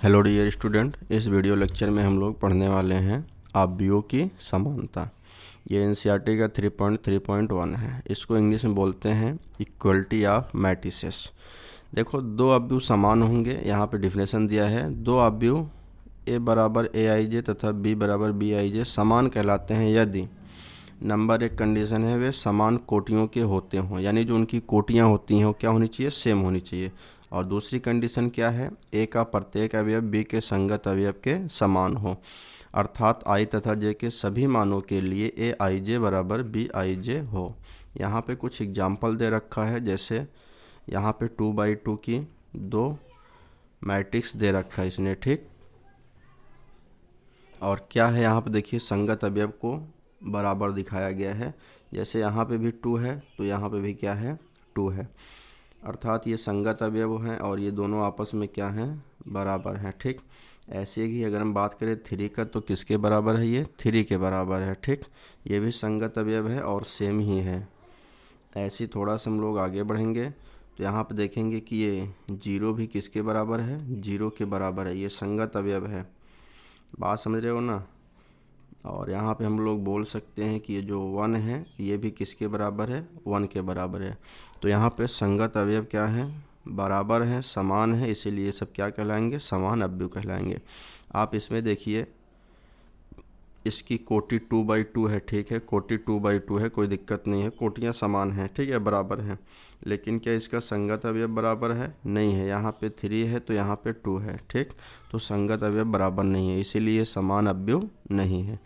Hello dear student, इस video lecture में हम लोग पढ़ने वाले हैं अवयवों की समानता। ये एनसीईआरटी का 3.3.1 है। इसको इंग्लिश में बोलते हैं इक्वलिटी ऑफ मैट्रिसेस। देखो, दो अवयव समान होंगे। यहाँ पे डिफिनेशन दिया है, दो अवयव ए बराबर ए आई जे तथा बी बराबर बी आई जे समान कहलाते हैं यदि नंबर एक कंडीशन है वे समान कोटियों के होते हों, यानी जो उनकी कोटियाँ होती हैं वो क्या होनी चाहिए, सेम होनी चाहिए। और दूसरी कंडीशन क्या है, ए का प्रत्येक अवयव बी के संगत अवयव के समान हो, अर्थात आई तथा जे के सभी मानों के लिए ए आई जे बराबर बी आई जे हो। यहाँ पे कुछ एग्जाम्पल दे रखा है, जैसे यहाँ पे 2/2 की दो मैट्रिक्स दे रखा है इसने, ठीक। और क्या है यहाँ पे देखिए, संगत अवयव को बराबर दिखाया गया है। जैसे यहाँ पे भी 2 है तो यहाँ पे भी क्या है, 2 है, अर्थात ये संगत अवयव हैं और ये दोनों आपस में क्या हैं, बराबर हैं, ठीक। ऐसे ही अगर हम बात करें 3 का, तो किसके बराबर है, ये 3 के बराबर है, ठीक। ये भी संगत अवयव है और सेम ही है। ऐसे थोड़ा सा हम लोग आगे बढ़ेंगे तो यहाँ पे देखेंगे कि ये 0 भी किसके बराबर है, 0 के बराबर है, ये संगत अवयव है। बात समझ रहे हो ना। और यहाँ पे हम लोग बोल सकते हैं कि ये जो 1 है ये भी किसके बराबर है, 1 के बराबर है। तो यहाँ पे संगत अवयव क्या है, बराबर है, समान है, इसीलिए सब क्या कहलाएंगे, समान अवयव कहलाएंगे। आप इसमें देखिए, इसकी कोटि 2/2 है, ठीक है, कोटि 2/2 है, कोई दिक्कत नहीं है, कोटियाँ समान हैं, ठीक है, बराबर हैं। लेकिन क्या इसका संगत अवयव बराबर है, नहीं है। यहाँ पे 3 है तो यहाँ पे 2 है, ठीक। तो संगत अवयव बराबर नहीं है, इसीलिए समान अवयव नहीं है।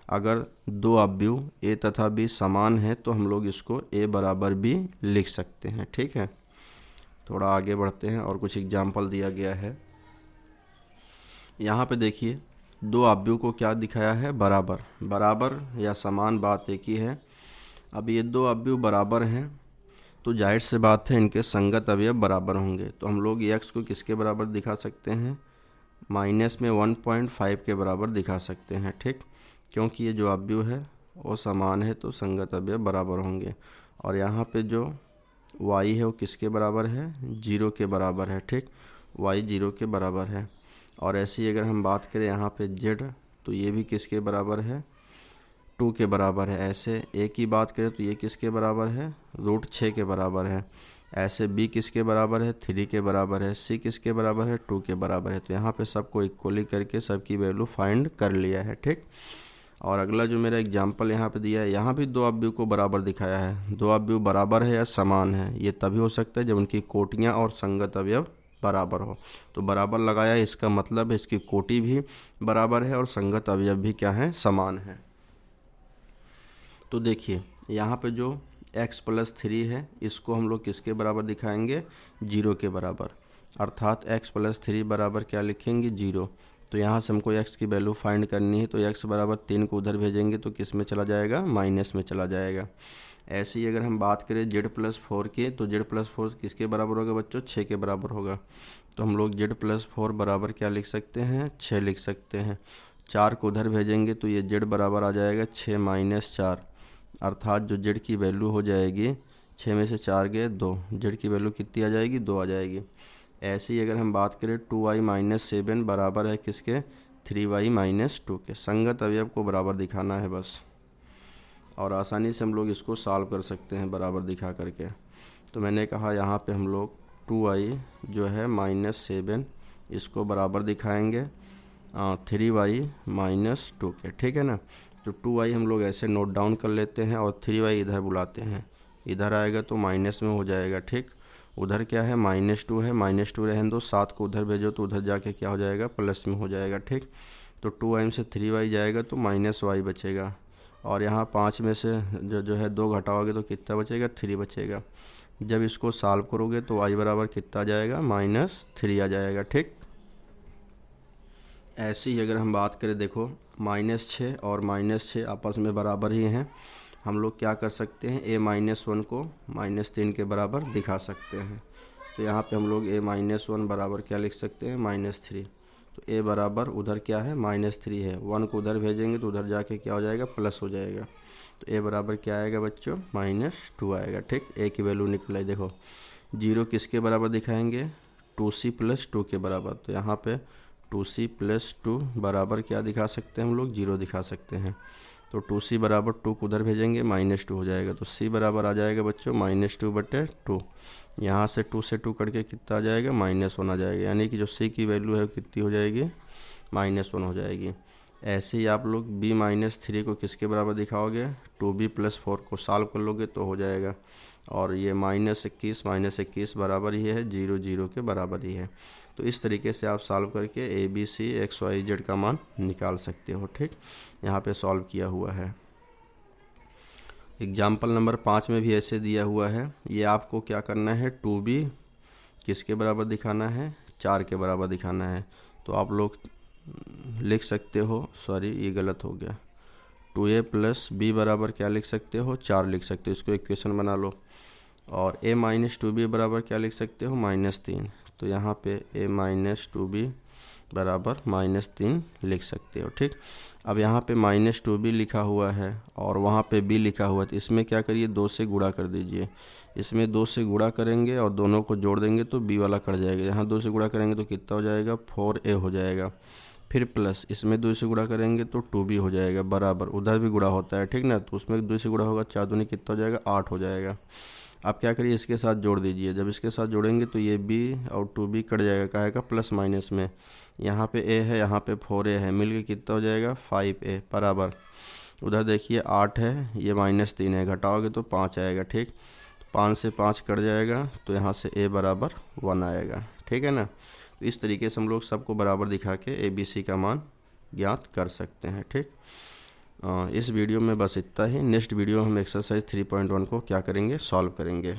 अगर दो अवयव ए तथा बी समान है तो हम लोग इसको ए बराबर बी लिख सकते हैं, ठीक है। थोड़ा आगे बढ़ते हैं और कुछ एग्जाम्पल दिया गया है। यहाँ पे देखिए, दो अवयव को क्या दिखाया है, बराबर। बराबर या समान बात एक ही है। अब ये दो अवयव बराबर हैं तो जाहिर से बात है इनके संगत अवयव बराबर होंगे। तो हम लोग x को किसके बराबर दिखा सकते हैं, माइनस में 1.5 के बराबर दिखा सकते हैं, ठीक। क्योंकि ये जो अवयव है वो समान है तो संगत अवयव बराबर होंगे। और यहाँ पे जो y है वो किसके बराबर है, 0 के बराबर है, ठीक। y 0 के बराबर है। और ऐसे ही अगर हम बात करें यहाँ पे z, तो ये भी किसके बराबर है, 2 के बराबर है। ऐसे a की बात करें तो ये किसके बराबर है, √6 के बराबर है। ऐसे b किसके बराबर है, 3 के बराबर है। c किसके बराबर है, 2 के बराबर है। तो यहाँ पे सबको इक्वली करके सबकी वैल्यू फाइंड कर लिया है, ठीक। और अगला जो मेरा एग्जाम्पल यहाँ पे दिया है, यहाँ भी दो अवयव को बराबर दिखाया है। दो अवयव बराबर है या समान है, ये तभी हो सकता है जब उनकी कोटियाँ और संगत अवयव बराबर हो। तो बराबर लगाया, इसका मतलब है इसकी कोटि भी बराबर है और संगत अवयव भी क्या है, समान है। तो देखिए, यहाँ पे जो x + 3 है इसको हम लोग किसके बराबर दिखाएंगे, 0 के बराबर, अर्थात x + 3 बराबर क्या लिखेंगे, 0। तो यहाँ से हमको x की वैल्यू फाइंड करनी है, तो x बराबर 3 को उधर भेजेंगे तो किस में चला जाएगा, माइनस में चला जाएगा। ऐसे ही अगर हम बात करें z + 4 की, तो z + 4 किसके बराबर होगा बच्चों, 6 के बराबर होगा। तो हम लोग z + 4 बराबर क्या लिख सकते हैं, 6 लिख सकते हैं। 4 को उधर भेजेंगे तो ये z बराबर आ जाएगा 6 - 4, अर्थात जो z की वैल्यू हो जाएगी, 6 में से 4 गए 2, z की वैल्यू कितनी आ जाएगी, 2 आ जाएगी। ऐसे ही अगर हम बात करें 2y - 7 बराबर है किसके, 3y - 2 के। संगत अवयव को बराबर दिखाना है बस, और आसानी से हम लोग इसको सॉल्व कर सकते हैं बराबर दिखा करके। तो मैंने कहा यहाँ पे हम लोग 2y जो है -7 इसको बराबर दिखाएंगे 3y - 2 के, ठीक है ना। तो 2y हम लोग ऐसे नोट डाउन कर लेते हैं और 3y इधर बुलाते हैं, इधर आएगा तो माइनस में हो जाएगा, ठीक। उधर क्या है, -2 है, -2 रहने दो, 7 को उधर भेजो तो उधर जाके क्या हो जाएगा, प्लस में हो जाएगा, ठीक। तो 2y से 3y जाएगा तो -y बचेगा। और यहाँ 5 में से जो है 2 घटाओगे तो कितना बचेगा, 3 बचेगा। जब इसको सॉल्व करोगे तो y बराबर कितना आ जाएगा, -3 आ जाएगा, ठीक। ऐसे ही अगर हम बात करें, देखो -6 और -6 आपस में बराबर ही हैं। हम लोग क्या कर सकते हैं, a - 1 को -3 के बराबर दिखा सकते हैं। तो यहाँ पे हम लोग a - 1 बराबर क्या लिख सकते हैं, -3। तो a बराबर उधर क्या है, -3 है, 1 को उधर भेजेंगे तो उधर जाके क्या हो जाएगा, प्लस हो जाएगा। तो a बराबर क्या आएगा बच्चों, -2 आएगा, ठीक। a की वैल्यू निकल आई। देखो 0 किसके बराबर दिखाएंगे, 2c + 2 के बराबर। तो यहाँ पे 2c प्लस 2 बराबर क्या दिखा सकते हैं हम लोग, 0 दिखा सकते हैं। तो 2c बराबर 2 को उधर भेजेंगे, -2 हो जाएगा। तो c बराबर आ जाएगा बच्चों -2/2। यहाँ से 2 से 2 करके कितना आ जाएगा, -1 आ जाएगा। यानी कि जो c की वैल्यू है वो कितनी हो जाएगी, -1 हो जाएगी। ऐसे ही आप लोग b-3 को किसके बराबर दिखाओगे, 2b + 4 को सॉल्व कर लोगे तो हो जाएगा। और ये -21 बराबर ही है 0, 0 के बराबर ही है। तो इस तरीके से आप सॉल्व करके ABC XYZ का मान निकाल सकते हो। ठीक, यहाँ पे सॉल्व किया हुआ है। एग्जाम्पल नंबर 5 में भी ऐसे दिया हुआ है। ये आपको क्या करना है, 2b किसके बराबर दिखाना है, 4 के बराबर दिखाना है। तो आप लोग लिख सकते हो, सॉरी ये गलत हो गया, 2a + b बराबर क्या लिख सकते हो, 4 लिख सकते हो। इसको इक्वेशन बना लो। और a - 2b बराबर क्या लिख सकते हो, -3। तो यहाँ पे a - 2b बराबर -3 लिख सकते हो। ठीक, अब यहाँ पे -2b लिखा हुआ है और वहाँ पे b लिखा हुआ है, तो इसमें क्या करिए, 2 से गुणा कर दीजिए। इसमें 2 से गुणा करेंगे और दोनों को जोड़ देंगे तो b वाला कट जाएगा। यहाँ 2 से गुणा करेंगे तो कितना हो जाएगा, 4a हो जाएगा। फिर प्लस इसमें 2 से गुणा करेंगे तो 2b हो जाएगा, बराबर उधर भी गुणा होता है, ठीक ना। तो उसमें 2 से गुणा होगा, 4 दूनी कितना हो जाएगा, 8 हो जाएगा। अब क्या करिए, इसके साथ जोड़ दीजिए। जब इसके साथ जोड़ेंगे तो ये b और 2b कट जाएगा, कहेगा प्लस माइनस में। यहाँ पे a है, यहाँ पे 4a है, मिल के कितना हो जाएगा, 5a बराबर। उधर देखिए 8 है, ये -3 है, घटाओगे तो 5 आएगा। ठीक, 5 से 5 कट जाएगा तो यहाँ से a बराबर 1 आएगा। ठीक है ना। तो इस तरीके से हम लोग सबको बराबर दिखा के ABC का मान ज्ञात कर सकते हैं। ठीक, इस वीडियो में बस इतना ही। नेक्स्ट वीडियो हम एक्सरसाइज 3.1 को क्या करेंगे, सॉल्व करेंगे।